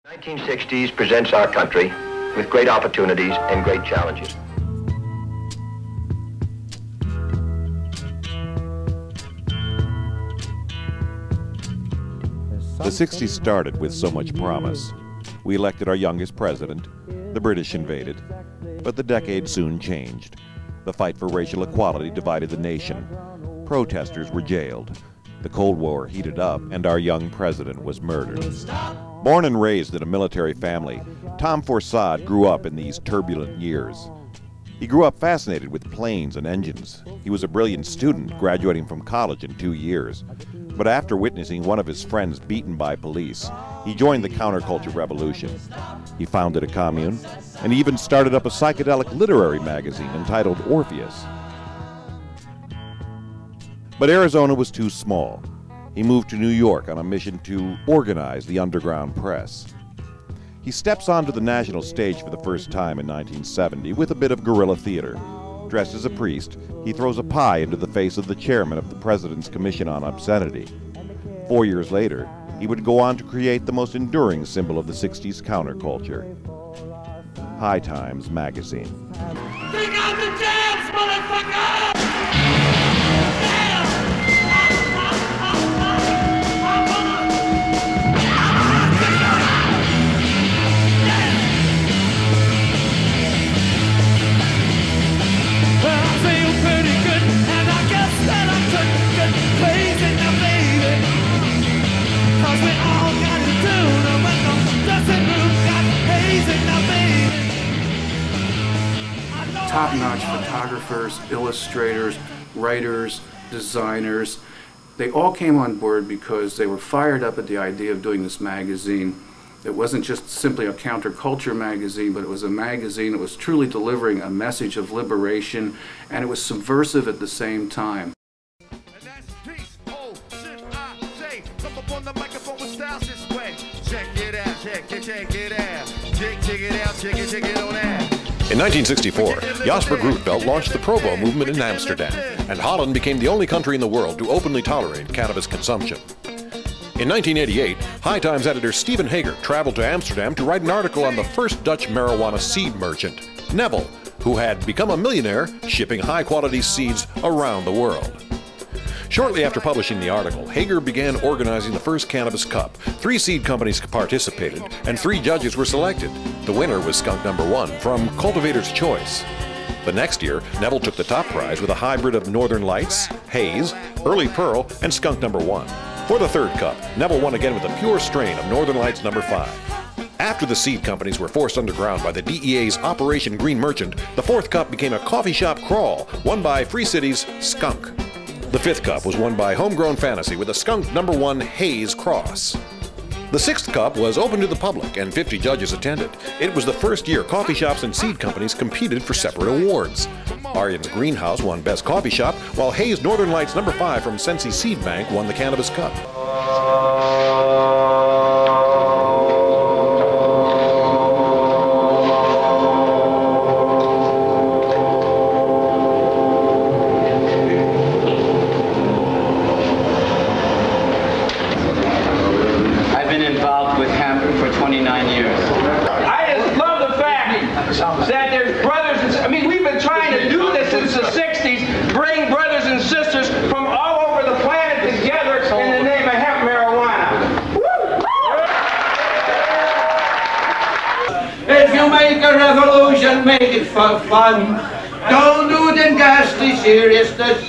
1960s presents our country with great opportunities and great challenges. The 60s started with so much promise. We elected our youngest president, the British invaded, but the decade soon changed. The fight for racial equality divided the nation. Protesters were jailed. The Cold War heated up, and our young president was murdered. Born and raised in a military family, Tom Forcade grew up in these turbulent years. He grew up fascinated with planes and engines. He was a brilliant student, graduating from college in 2 years. But after witnessing one of his friends beaten by police, he joined the counterculture revolution. He founded a commune, and he even started up a psychedelic literary magazine entitled Orpheus. But Arizona was too small. He moved to New York on a mission to organize the underground press. He steps onto the national stage for the first time in 1970 with a bit of guerrilla theater. Dressed as a priest, he throws a pie into the face of the chairman of the President's Commission on Obscenity. 4 years later, he would go on to create the most enduring symbol of the 60s counterculture, High Times magazine. Take out the jams, motherfucker! Top-notch photographers, illustrators, writers, designers. They all came on board because they were fired up at the idea of doing this magazine. It wasn't just simply a counterculture magazine, but it was a magazine that was truly delivering a message of liberation, and it was subversive at the same time. And that's peace, oh, shit, I say. Come up on the microphone with styles this way. Check it out, check it out. Check it out, check it on that. In 1964, Jasper Grootveld launched the Provo movement in Amsterdam, and Holland became the only country in the world to openly tolerate cannabis consumption. In 1988, High Times editor Stephen Hager traveled to Amsterdam to write an article on the first Dutch marijuana seed merchant, Neville, who had become a millionaire shipping high-quality seeds around the world. Shortly after publishing the article, Hager began organizing the first Cannabis Cup. 3 seed companies participated, and 3 judges were selected. The winner was Skunk No. 1 from Cultivator's Choice. The next year, Neville took the top prize with a hybrid of Northern Lights, Haze, Early Pearl, and Skunk No. 1. For the 3rd cup, Neville won again with a pure strain of Northern Lights No. 5. After the seed companies were forced underground by the DEA's Operation Green Merchant, the 4th cup became a coffee shop crawl, won by Free City's Skunk. The 5th cup was won by Homegrown Fantasy with a Skunk No. 1 Haze Cross. The 6th cup was open to the public, and 50 judges attended. It was the first year coffee shops and seed companies competed for separate awards. Aryan's Greenhouse won Best Coffee Shop, while Haze Northern Lights No. 5 from Sensi Seed Bank won the Cannabis Cup. That there's brothers and I mean, we've been trying to do this since the 60s, bring brothers and sisters from all over the planet together in the name of hemp marijuana. If you make a revolution, make it for fun. Don't do it in ghastly seriousness.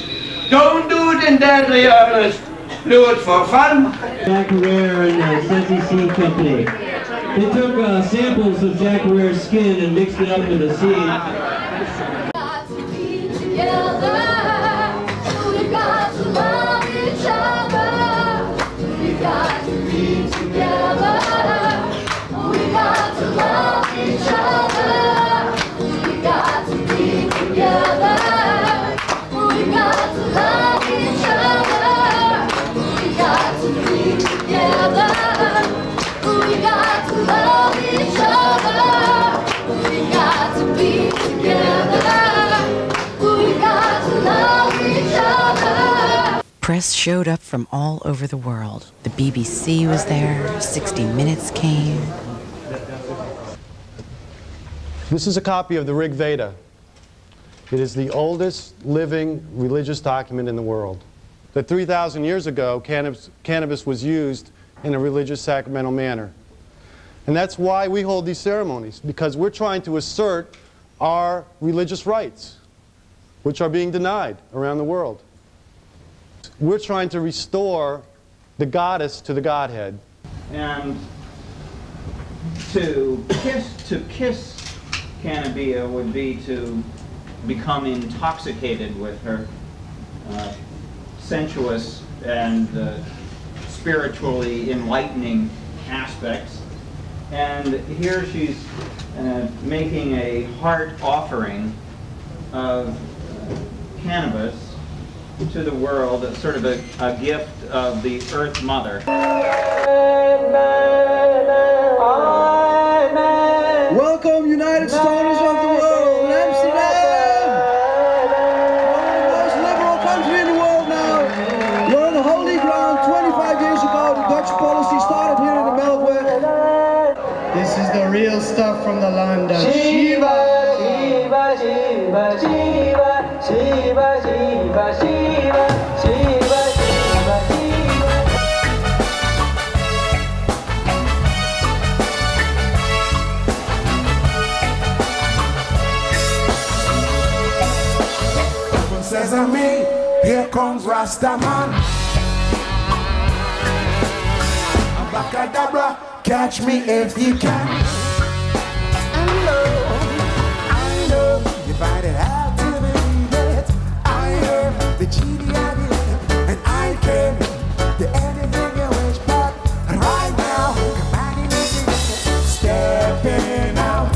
Don't do it in deadly earnest. Do it for fun. Jack Herrera and Sensi Seed Company. They took samples of Jack Herrera's skin and mixed it up with a seed. We got to be together. We got to love each other. We got to be together. We got to love each other. We got to be together. We got to love each other. We got to be together. We got to love each other. We got to be together. We got to love each other. Press showed up from all over the world. The BBC was there, 60 Minutes came, This is a copy of the Rig Veda. It is the oldest living religious document in the world. That 3,000 years ago, cannabis was used in a religious sacramental manner. And that's why we hold these ceremonies, because we're trying to assert our religious rights, which are being denied around the world. We're trying to restore the goddess to the Godhead. And to kiss Cannabia would be to become intoxicated with her sensuous and spiritually enlightening aspects. And here she's making a heart offering of cannabis to the world, sort of a gift of the Earth Mother. Welcome, United Stoners of the world, in Amsterdam! One of the most liberal country in the world now. You're on the holy ground. 25 years ago, the Dutch policy started here in the Melkweg. This is the real stuff from the land of Shiva. Shiva, Shiva, Shiva, Shiva, Shiva, Shiva, Shiva, Shiva, Shiva. Sesame, here comes Rastaman. Abacadabra, catch me if you can. I know, you find it hard to believe it. I am the genie of it, and I can do anything you wish, but right now, combining it, stepping out,